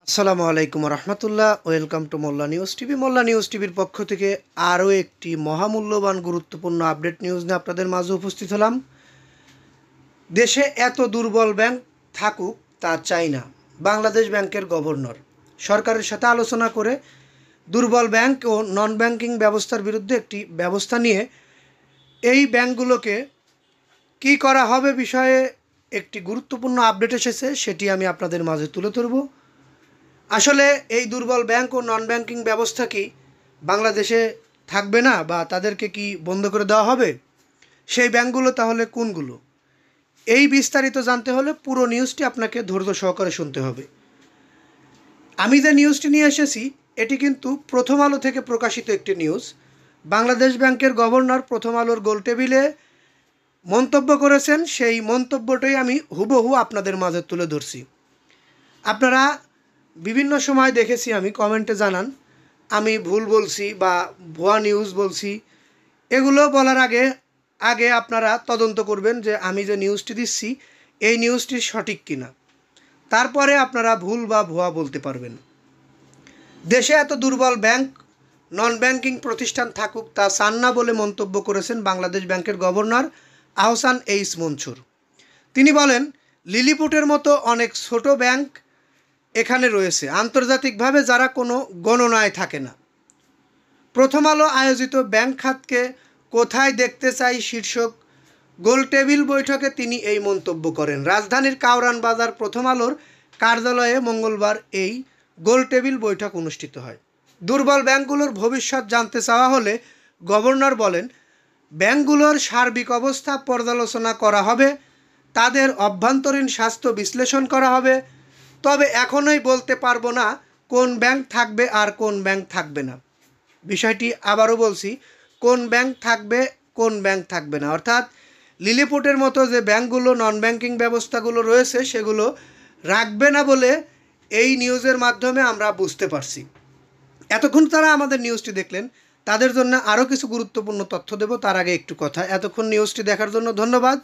আসসালামু আলাইকুম রহমতুল্লাহ। Welcome to Molla news TV. Molla news টিভির পক্ষ থেকে আরও একটি মহামূল্যবান গুরুত্বপূর্ণ আপডেট নিউজ নিয়ে আপনাদের মাঝে উপস্থিত হলাম। দেশে এত দুর্বল ব্যাংক থাকুক তা চাই না, বাংলাদেশ ব্যাংকের গভর্নর সরকারের সাথে আলোচনা করে দুর্বল ব্যাংক ও নন ব্যাংকিং ব্যবস্থার বিরুদ্ধে একটি ব্যবস্থা নিয়ে এই ব্যাংকগুলোকে কী করা হবে বিষয়ে একটি গুরুত্বপূর্ণ আপডেট এসেছে, সেটি আমি আপনাদের মাঝে তুলে ধরব। আসলে এই দুর্বল ব্যাংক ও নন ব্যাংকিং ব্যবস্থা কি বাংলাদেশে থাকবে না, বা তাদেরকে কি বন্ধ করে দেওয়া হবে? সেই ব্যাংকগুলো তাহলে কোনগুলো? এই বিস্তারিত জানতে হলে পুরো নিউজটি আপনাকে ধৈর্য সহকারে শুনতে হবে। আমি যে নিউজটি নিয়ে এসেছি এটি কিন্তু প্রথম আলো থেকে প্রকাশিত একটি নিউজ। বাংলাদেশ ব্যাংকের গভর্নর প্রথম আলোর গোলটেবিলে মন্তব্য করেছেন, সেই মন্তব্যটাই আমি হুবহু আপনাদের মাঝে তুলে ধরছি। আপনারা বিভিন্ন সময় দেখেছি, আমি কমেন্টে জানান আমি ভুল বলছি বা ভুয়া নিউজ বলছি। এগুলো বলার আগে আপনারা তদন্ত করবেন যে আমি যে নিউজটি দিচ্ছি এই নিউজটি সঠিক কিনা, তারপরে আপনারা ভুল বা ভুয়া বলতে পারবেন। দেশে এত দুর্বল ব্যাংক নন ব্যাংকিং প্রতিষ্ঠান থাকুক তা চান না বলে মন্তব্য করেছেন বাংলাদেশ ব্যাংকের গভর্নর আহসান এইচ মনসুর। তিনি বলেন, লিলিপুটের মতো অনেক ছোট ব্যাংক এখানে রয়েছে আন্তর্জাতিকভাবে যারা কোনো গণনায় থাকে না। প্রথম আলো আয়োজিত ব্যাংক খাতকে কোথায় দেখতে চাই শীর্ষক গোলটেবিল বৈঠকে তিনি এই মন্তব্য করেন। রাজধানীর কাউরান বাজার প্রথম আলোর কার্যালয়ে মঙ্গলবার এই গোলটেবিল বৈঠক অনুষ্ঠিত হয়। দুর্বল ব্যাংকগুলোর ভবিষ্যৎ জানতে চাওয়া হলে গভর্নর বলেন, ব্যাংকগুলোর সার্বিক অবস্থা পর্যালোচনা করা হবে, তাদের অভ্যন্তরীণ স্বাস্থ্য বিশ্লেষণ করা হবে। তবে এখনই বলতে পারবো না কোন ব্যাংক থাকবে আর কোন ব্যাংক থাকবে না। বিষয়টি আবারও বলছি, কোন ব্যাংক থাকবে কোন ব্যাংক থাকবে না, অর্থাৎ লিলিপুটের মতো যে ব্যাংকগুলো নন ব্যাংকিং ব্যবস্থাগুলো রয়েছে সেগুলো রাখবে না বলে এই নিউজের মাধ্যমে আমরা বুঝতে পারছি। এতক্ষণ তারা আমাদের নিউজটি দেখলেন, তাদের জন্য আরও কিছু গুরুত্বপূর্ণ তথ্য দেব। তার আগে একটু কথা, এতক্ষণ নিউজটি দেখার জন্য ধন্যবাদ।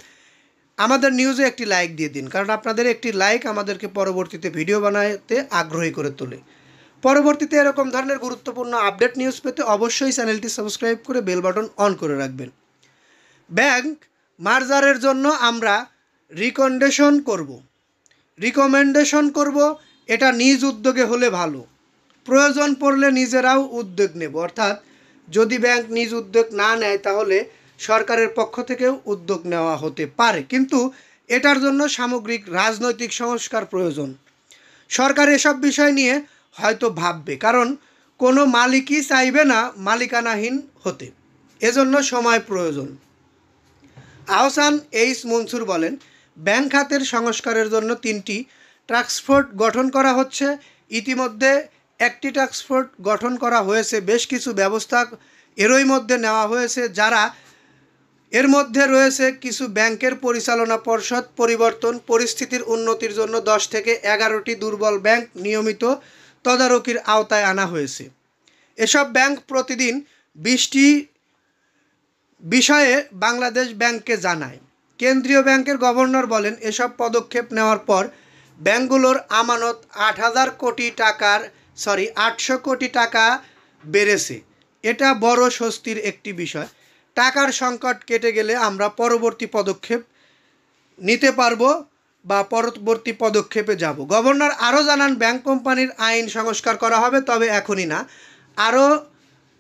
আমাদের নিউজে একটি লাইক দিয়ে দিন, কারণ আপনাদের একটি লাইক আমাদেরকে পরবর্তীতে ভিডিও বানাতে আগ্রহী করে তোলে। পরবর্তীতে এরকম ধরনের গুরুত্বপূর্ণ আপডেট নিউজ পেতে অবশ্যই চ্যানেলটি সাবস্ক্রাইব করে বেল বাটন অন করে রাখবেন। ব্যাংক মার্জারের জন্য আমরা রিকমেন্ডেশন করব, এটা নিজ উদ্যোগে হলে ভালো, প্রয়োজন পড়লে নিজেরাও উদ্যোগ নেব। অর্থাৎ যদি ব্যাংক নিজ উদ্যোগ না নেয় তাহলে সরকারের পক্ষ থেকেও উদ্যোগ নেওয়া হতে পারে, কিন্তু এটার জন্য সামগ্রিক রাজনৈতিক সংস্কার প্রয়োজন। সরকার এসব বিষয় নিয়ে হয়তো ভাববে, কারণ কোনো মালিকই চাইবে না মালিকানাহীন হতে, এজন্য সময় প্রয়োজন। আহসান এইচ মনসুর বলেন, ব্যাংক খাতের সংস্কারের জন্য 3টি টাস্কফোর্স গঠন করা হচ্ছে। ইতিমধ্যে একটি টাস্কফোর্স গঠন করা হয়েছে, বেশ কিছু ব্যবস্থা এরই মধ্যে নেওয়া হয়েছে, এর মধ্যে রয়েছে কিছু ব্যাংকের পরিচালনা পর্ষদ পরিবর্তন, পরিস্থিতির উন্নতির জন্য 10 থেকে 11টি দুর্বল ব্যাংক নিয়মিত তদারকির আওতায় আনা হয়েছে। এসব ব্যাংক প্রতিদিন 20টি বিষয়ে বাংলাদেশ ব্যাংককে জানায়। কেন্দ্রীয় ব্যাংকের গভর্নর বলেন, এসব পদক্ষেপ নেওয়ার পর ব্যাংকগুলোর আমানত 800 কোটি টাকা বেড়েছে। এটা বড় স্বস্তির একটি বিষয়। টাকার সংকট কেটে গেলে আমরা পরবর্তী পদক্ষেপ নিতে পারবো বা পরবর্তী পদক্ষেপে যাব। গভর্নর আরও জানান, ব্যাংক কোম্পানির আইন সংস্কার করা হবে, তবে এখনই না, আরও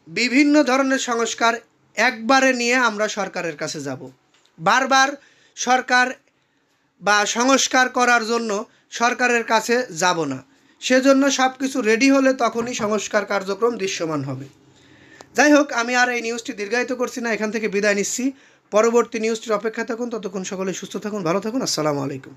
বিভিন্ন ধরনের সংস্কার একবারে নিয়ে আমরা সরকারের কাছে যাব। বারবার সরকার বা সংস্কার করার জন্য সরকারের কাছে যাব না, সেজন্য সব কিছু রেডি হলে তখনই সংস্কার কার্যক্রম দৃশ্যমান হবে। যাই হোক, আমি আর এই নিউজটি দীর্ঘায়িত করছি না, এখান থেকে বিদায় নিচ্ছি। পরবর্তী নিউজটির অপেক্ষা থাকুন, ততক্ষণ সকলে সুস্থ থাকুন, ভালো থাকুন। আসসালামু আলাইকুম।